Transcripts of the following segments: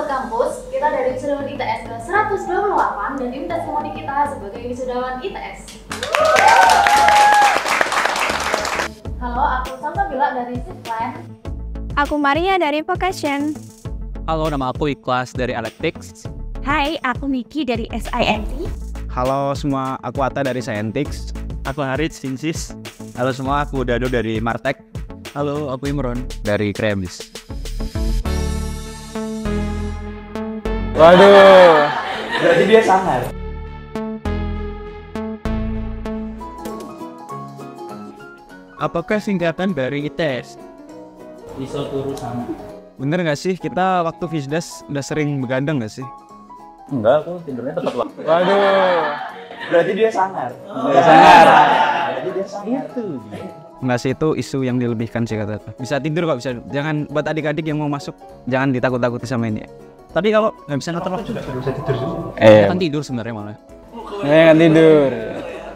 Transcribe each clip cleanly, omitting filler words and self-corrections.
kampus, kita dari wisudawan ITS ke 128 dan diminta testimoni kita sebagai wisudawan ITS. Halo, aku Salsabila dari Siplan. Aku Maria dari Vocation. Halo, nama aku Ikhlas dari Electrics. Hai, aku Miki dari SIMT. Halo semua, aku Atta dari Scientix. Aku Harit Sinsis. Halo semua, aku Dado dari Martek. Halo, aku Imron dari Kremis. Waduh, berarti dia sangar. Apakah singkatan dari ITS? Iso turu sama. Bener nggak sih, kita waktu Fisdas udah sering begadang nggak sih? Enggak, aku tidurnya tepat waktu. Waduh, berarti dia sangar. Dia sangar. Berarti dia sangar. Nggak sih, itu isu yang dilebihkan sih kata. Bisa tidur kok, bisa. Jangan buat adik-adik yang mau masuk, jangan ditakut-takuti sama ini. Tapi kalau nggak bisa ngatur waktu, bisa tidur juga. Kan tidur sebenarnya malah. Kan tidur.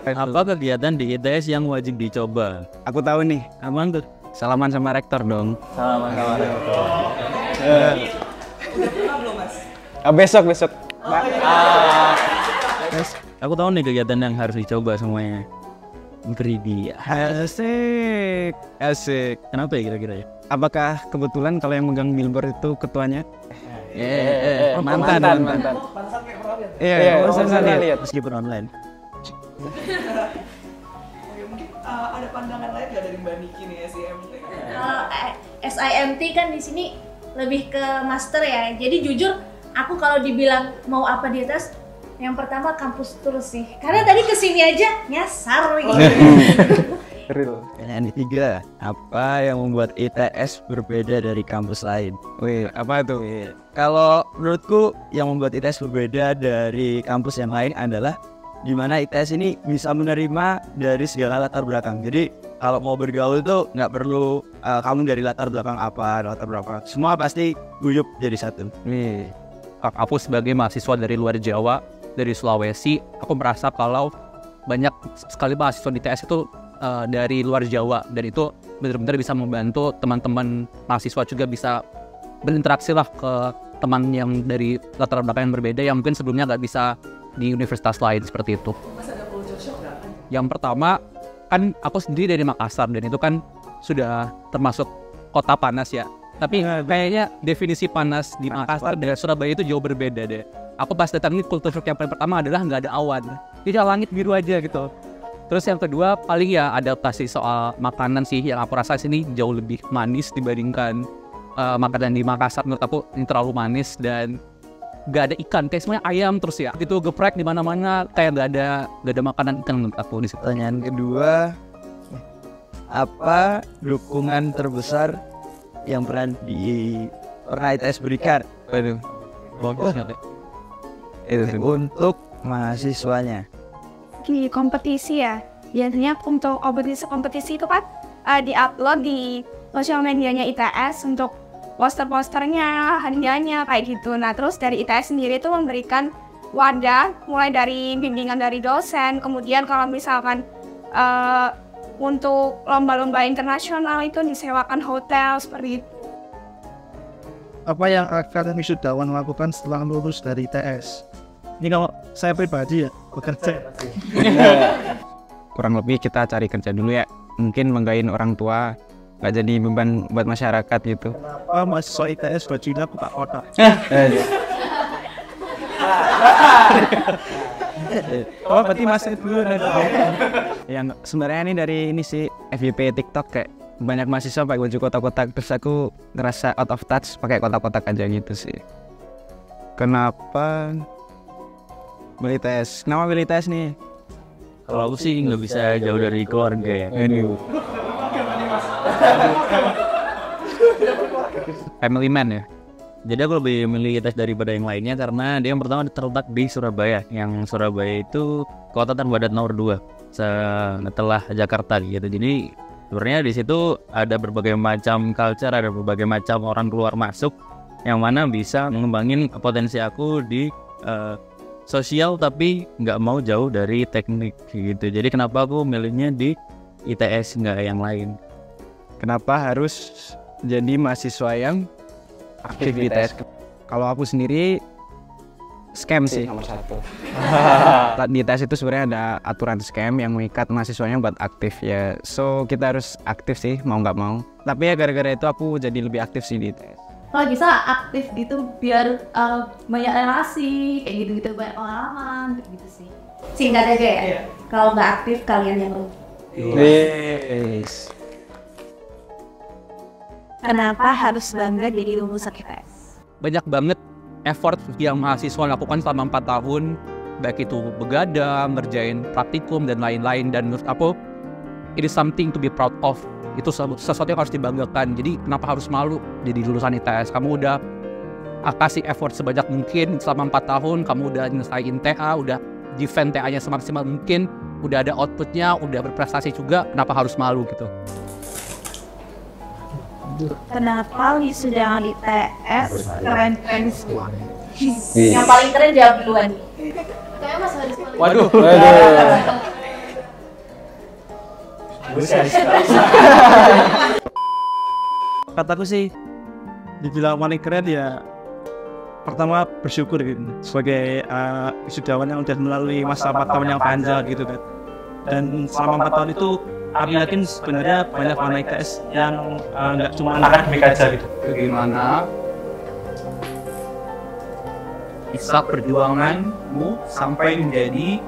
Apa kegiatan di ITS yang wajib dicoba? Aku tahu nih, Aman tuh. salaman sama rektor dong. Salaman sama rektor. Besok. Aku tahu nih kegiatan yang harus dicoba semuanya. Beri Asik. Kenapa ya kira-kira ya? Apakah kebetulan kalau yang megang billboard itu ketuanya? Mantan. Iya, saya lihat. Meskipun online. Mungkin ada pandangan lain nggak dari Mbak Niki nih SIMT? SIMT kan di sini lebih ke master ya. Jadi jujur, aku kalau dibilang mau apa di atas, yang pertama kampus terus sih. Karena tadi kesini aja nyasar gitu. Real. Pertanyaan ketiga, apa yang membuat ITS berbeda dari kampus lain? Wih, apa tuh? Kalau menurutku yang membuat ITS berbeda dari kampus yang lain adalah di mana ITS ini bisa menerima dari segala latar belakang. Jadi kalau mau bergaul itu nggak perlu kamu dari latar belakang apa, semua pasti guyup jadi satu. Nih, Aku sebagai mahasiswa dari luar Jawa, dari Sulawesi, aku merasa kalau banyak sekali mahasiswa di ITS itu dari luar Jawa, dan itu benar-benar bisa membantu teman-teman mahasiswa juga bisa berinteraksi lah ke teman yang dari latar belakang yang berbeda yang mungkin sebelumnya nggak bisa di universitas lain seperti itu. Mas ada culture shock nggak? Yang pertama kan aku sendiri dari Makassar dan itu kan sudah termasuk kota panas ya. Tapi kayaknya definisi panas di Makassar dan Surabaya itu jauh berbeda deh. Aku pas datang ini culture shock yang paling pertama adalah nggak ada awan, jadi langit biru aja gitu. Terus yang kedua paling ya adaptasi soal makanan sih, yang aku rasa sini jauh lebih manis dibandingkan makanan di Makassar. Menurut aku ini terlalu manis dan nggak ada ikan, kayak semuanya ayam terus ya. Itu geprek di mana-mana, kayak nggak ada makanan ikan menurut aku di situ. Pertanyaan kedua, apa dukungan terbesar yang pernah ITS berikan? waduh, Bagus nggak? Untuk mahasiswanya. Di kompetisi ya, biasanya untuk kompetisi itu kan di-upload di sosial medianya ITS untuk poster-posternya, hadiahnya kayak gitu. Nah terus dari ITS sendiri itu memberikan wadah, mulai dari bimbingan dari dosen, kemudian kalau misalkan untuk lomba-lomba internasional itu disewakan hotel seperti itu. Apa yang kalian wisudawan lakukan setelah lulus dari ITS? Ini kalau saya pribadi ya, bekerja. kurang lebih kita cari kerja dulu ya. Mungkin menggain orang tua, nggak jadi beban buat masyarakat gitu. Kenapa mahasiswa ITS bajunya kotak-kotak? Oh, berarti masih dulu yang sebenarnya ini dari ini sih FYP TikTok, kayak banyak mahasiswa pakai baju kotak-kotak, terus aku ngerasa out of touch pakai kotak-kotak aja gitu sih. Kenapa milih ITS? Kenapa milih ITS nih? Kalau aku sih nggak bisa jauh dari keluarga ya. Family man ya. Jadi aku lebih memilih ITS daripada yang lainnya karena dia yang pertama terletak di Surabaya. Yang Surabaya itu kota terpadat nomor 2 setelah Jakarta gitu. Jadi sebenarnya di situ ada berbagai macam culture, ada berbagai macam orang keluar masuk yang mana bisa mengembangin potensi aku di sosial tapi nggak mau jauh dari teknik gitu. Jadi kenapa aku milihnya di ITS nggak yang lain? Kenapa harus jadi mahasiswa yang aktif di ITS? Kalau aku sendiri scam sih nomor satu. Di ITS itu sebenarnya ada aturan scam yang mengikat mahasiswanya buat aktif ya. So kita harus aktif sih mau nggak mau. Tapi ya gara-gara itu aku jadi lebih aktif sih di ITS. Kalau bisa aktif gitu biar banyak relasi kayak gitu banyak pengalaman gitu sih. Singkat aja ya. Kalau nggak aktif kalian yang rugi. Yes. Kenapa harus bangga jadi lulusan ITS? Banyak banget effort yang mahasiswa lakukan selama 4 tahun, baik itu begadang, ngerjain praktikum dan lain-lain, dan menurut aku it is something to be proud of. Itu sesuatu yang harus dibanggakan. Jadi kenapa harus malu jadi lulusan ITS? Kamu udah kasih effort sebanyak mungkin selama 4 tahun, kamu udah nyelesain TA, udah defend TA-nya semaksimal mungkin, udah ada outputnya, udah berprestasi juga, kenapa harus malu gitu? Kenapa wisuda ITS keren-keren semua? Yang paling keren jawab duluan. Kayaknya Mas Haris paling. Waduh. Kataku sih dibilang paling keren ya pertama bersyukur gitu sebagai wisudawan yang udah melalui masa 4 tahun yang panjang gitu kan. Dan selama 4 tahun itu aku yakin sebenarnya banyak anak ITS yang nggak cuma akademik aja gitu. Bagaimana kisah perjuanganmu sampai menjadi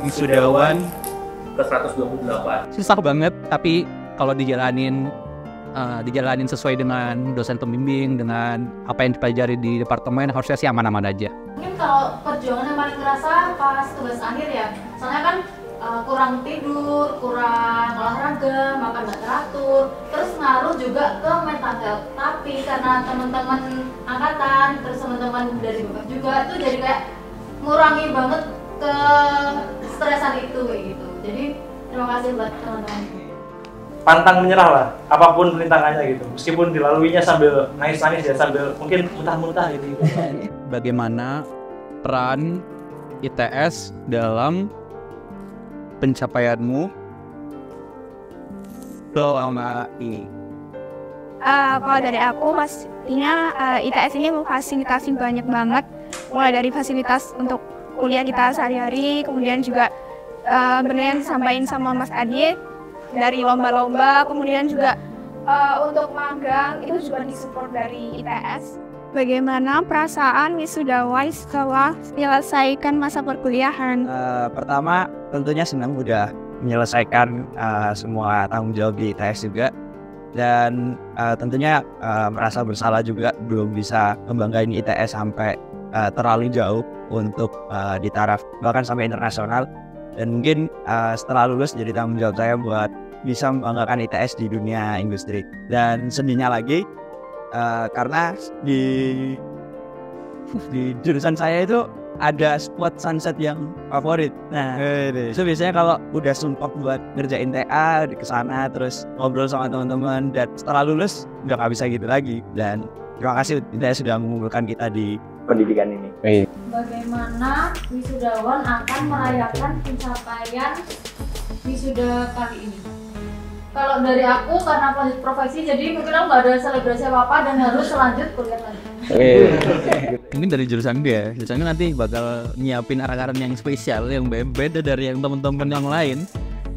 wisudawan ke-128? Susah banget, tapi kalau dijalanin sesuai dengan dosen pembimbing, dengan apa yang dipelajari di departemen, harusnya sih aman-aman aja. Mungkin kalau perjuangan yang paling kerasa pas tugas akhir ya, soalnya kan kurang tidur, kurang olahraga, makan nggak teratur, terus ngaruh juga ke mental health. Tapi karena teman-teman angkatan, terus teman-teman dari BPF juga, itu jadi kayak ngurangi banget ke stresan itu kayak gitu. Jadi terima kasih buat teman-teman. Pantang menyerah lah, apapun rintangannya gitu. Meskipun dilaluinya sambil nangis-nangis ya, sambil mungkin muntah-muntah gitu. Bagaimana peran ITS dalam pencapaianmu selama ini? Kalau dari aku pastinya ITS ini memfasilitasi banyak banget, mulai dari fasilitas untuk kuliah kita sehari-hari, kemudian juga benar yang disampaikan sama Mas Adit dari lomba-lomba, kemudian juga untuk magang itu juga disupport dari ITS. Bagaimana perasaan wisudawan setelah menyelesaikan masa perkuliahan? Pertama tentunya senang udah menyelesaikan semua tanggung jawab di ITS juga, dan tentunya merasa bersalah juga belum bisa membanggain ITS sampai terlalu jauh untuk di taraf bahkan sampai internasional. Dan mungkin setelah lulus jadi tanggung jawab saya buat bisa membanggakan ITS di dunia industri. Dan sedihnya lagi karena di jurusan saya itu ada spot sunset yang favorit. Nah, itu biasanya kalau udah sumpah buat ngerjain TA di kesana terus ngobrol sama teman-teman, dan setelah lulus udah nggak bisa gitu lagi. Dan terima kasih ITS sudah mengumpulkan kita di pendidikan ini. Bagaimana wisudawan akan merayakan pencapaian wisuda kali ini? Kalau dari aku karena lanjut profesi, jadi mungkin aku nggak ada selebrasi apa-apa dan harus lanjut kuliah lagi. Mungkin dari jurusan dia, jurusannya nanti bakal nyiapin arak-arakan yang spesial, yang beda dari yang teman-teman yang lain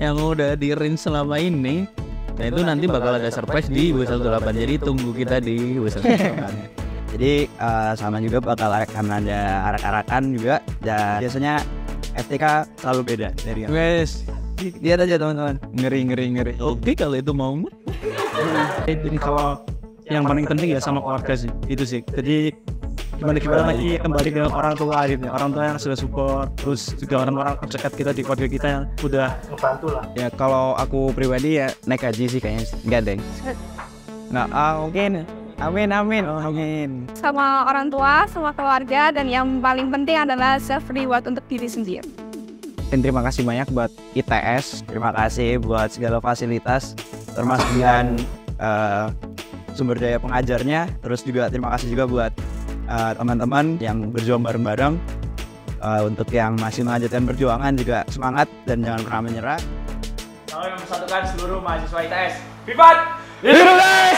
yang udah di-range selama ini. Nah itu nanti bakal ada surprise di W128, jadi tunggu kita di W128. Jadi sama juga bakal akan ada arak-arakan juga, dan biasanya FTK selalu beda dari yang lihat aja teman-teman. Ngeri. Oke kalau itu mau. Jadi kalau yang paling penting ya sama keluarga sih, itu sih. Jadi gimana lagi kembali ke orang tua gitu, orang tua yang sudah support, terus juga orang-orang terdekat kita di keluarga kita yang udah ngebantu lah. Ya kalau aku pribadi ya naik haji sih kayaknya, enggak deng. Nggak, mungkin. Amin. Sama orang tua, sama keluarga, dan yang paling penting adalah self reward untuk diri sendiri. Dan terima kasih banyak buat ITS. Terima kasih buat segala fasilitas, termasuk dengan sumber daya pengajarnya. Terus juga terima kasih juga buat teman-teman yang berjuang bareng-bareng. Untuk yang masih melanjutkan perjuangan juga semangat dan jangan pernah menyerah. Kami mempersatukan seluruh mahasiswa ITS. Vivat! Virules!